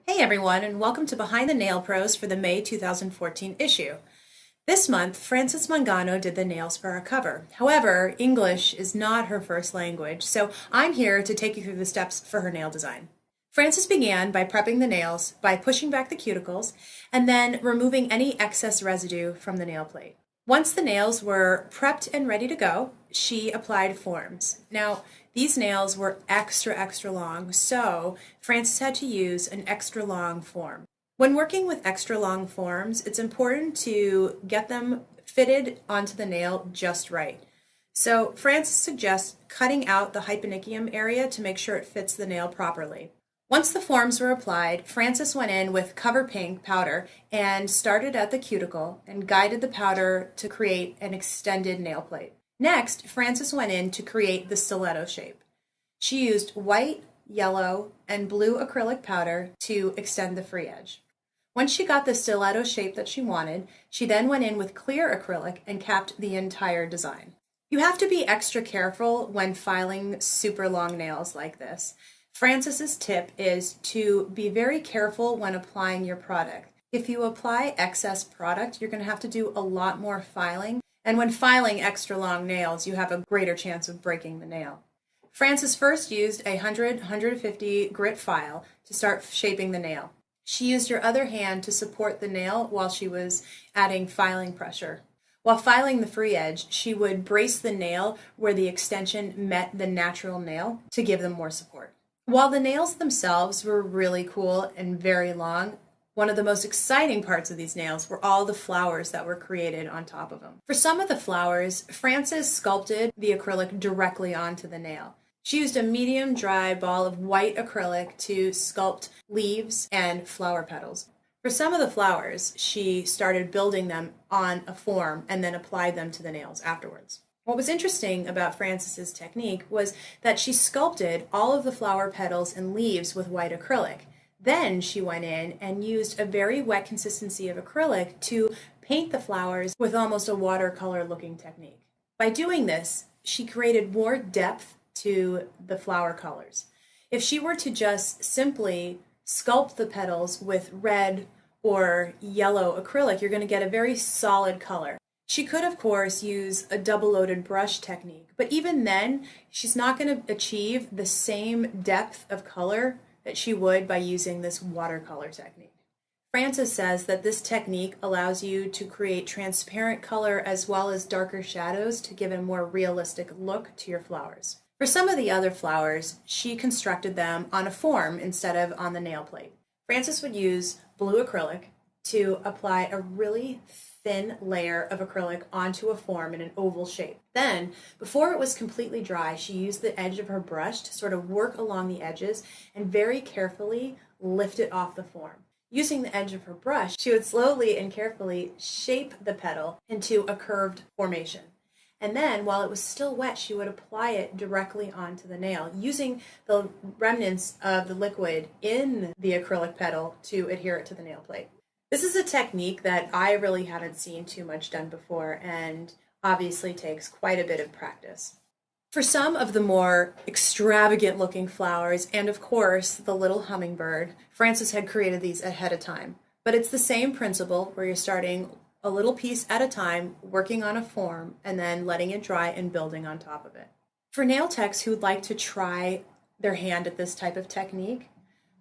Hey everyone, and welcome to Behind the Nail Pros for the May 2014 issue. This month, Frances Mangano did the nails for our cover. However, English is not her first language, so I'm here to take you through the steps for her nail design. Frances began by prepping the nails by pushing back the cuticles and then removing any excess residue from the nail plate. Once the nails were prepped and ready to go, she applied forms. Now, these nails were extra long, so Frances had to use an extra long form. When working with extra long forms, it's important to get them fitted onto the nail just right. So Frances suggests cutting out the hyponychium area to make sure it fits the nail properly. Once the forms were applied, Frances went in with Cover Pink powder and started at the cuticle and guided the powder to create an extended nail plate. Next, Frances went in to create the stiletto shape. She used white, yellow, and blue acrylic powder to extend the free edge. Once she got the stiletto shape that she wanted, she then went in with clear acrylic and capped the entire design. You have to be extra careful when filing super long nails like this. Frances's tip is to be very careful when applying your product. If you apply excess product, you're going to have to do a lot more filing, and when filing extra long nails, you have a greater chance of breaking the nail. Frances first used a 100-150 grit file to start shaping the nail. She used her other hand to support the nail while she was adding filing pressure. While filing the free edge, she would brace the nail where the extension met the natural nail to give them more support. While the nails themselves were really cool and very long, one of the most exciting parts of these nails were all the flowers that were created on top of them. For some of the flowers, Frances sculpted the acrylic directly onto the nail. She used a medium dry ball of white acrylic to sculpt leaves and flower petals. For some of the flowers, she started building them on a form and then applied them to the nails afterwards. What was interesting about Frances's technique was that she sculpted all of the flower petals and leaves with white acrylic. Then she went in and used a very wet consistency of acrylic to paint the flowers with almost a watercolor looking technique. By doing this, she created more depth to the flower colors. If she were to just simply sculpt the petals with red or yellow acrylic, you're going to get a very solid color. She could, of course, use a double-loaded brush technique, but even then, she's not going to achieve the same depth of color that she would by using this watercolor technique. Frances says that this technique allows you to create transparent color as well as darker shadows to give a more realistic look to your flowers. For some of the other flowers, she constructed them on a form instead of on the nail plate. Frances would use blue acrylic to apply a really thin layer of acrylic onto a form in an oval shape. Then, before it was completely dry, she used the edge of her brush to sort of work along the edges and very carefully lift it off the form. Using the edge of her brush, she would slowly and carefully shape the petal into a curved formation. And then, while it was still wet, she would apply it directly onto the nail, using the remnants of the liquid in the acrylic petal to adhere it to the nail plate. This is a technique that I really haven't seen too much done before and obviously takes quite a bit of practice. For some of the more extravagant looking flowers, and of course the little hummingbird, Frances had created these ahead of time. But it's the same principle where you're starting a little piece at a time, working on a form, and then letting it dry and building on top of it. For nail techs who would like to try their hand at this type of technique,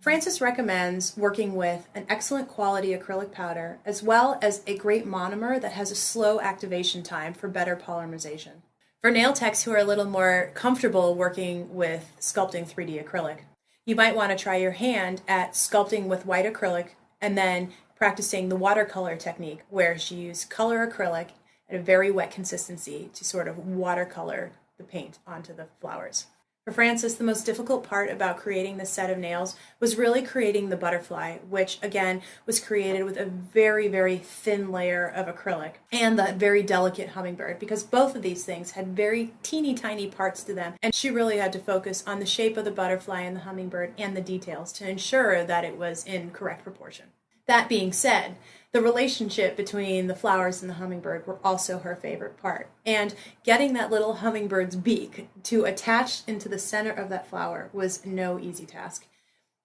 Frances recommends working with an excellent quality acrylic powder as well as a great monomer that has a slow activation time for better polymerization. For nail techs who are a little more comfortable working with sculpting 3D acrylic, you might want to try your hand at sculpting with white acrylic and then practicing the watercolor technique where she used color acrylic at a very wet consistency to sort of watercolor the paint onto the flowers. For Frances, the most difficult part about creating this set of nails was really creating the butterfly, which again was created with a very thin layer of acrylic, and the very delicate hummingbird, because both of these things had very teeny tiny parts to them, and she really had to focus on the shape of the butterfly and the hummingbird and the details to ensure that it was in correct proportion. That being said, the relationship between the flowers and the hummingbird were also her favorite part. And getting that little hummingbird's beak to attach into the center of that flower was no easy task.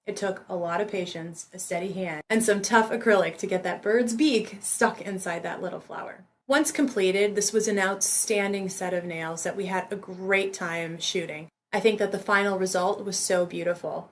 It took a lot of patience, a steady hand, and some tough acrylic to get that bird's beak stuck inside that little flower. Once completed, this was an outstanding set of nails that we had a great time shooting. I think that the final result was so beautiful.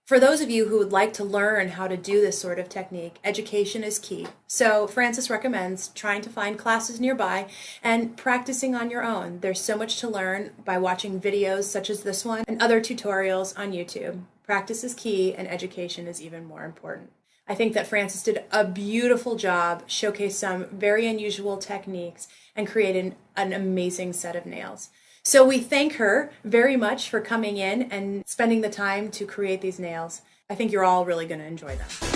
For those of you who would like to learn how to do this sort of technique, education is key. So Frances recommends trying to find classes nearby and practicing on your own. There's so much to learn by watching videos such as this one and other tutorials on YouTube. Practice is key, and education is even more important. I think that Frances did a beautiful job, showcased some very unusual techniques, and created an amazing set of nails. So we thank her very much for coming in and spending the time to create these nails. I think you're all really going to enjoy them.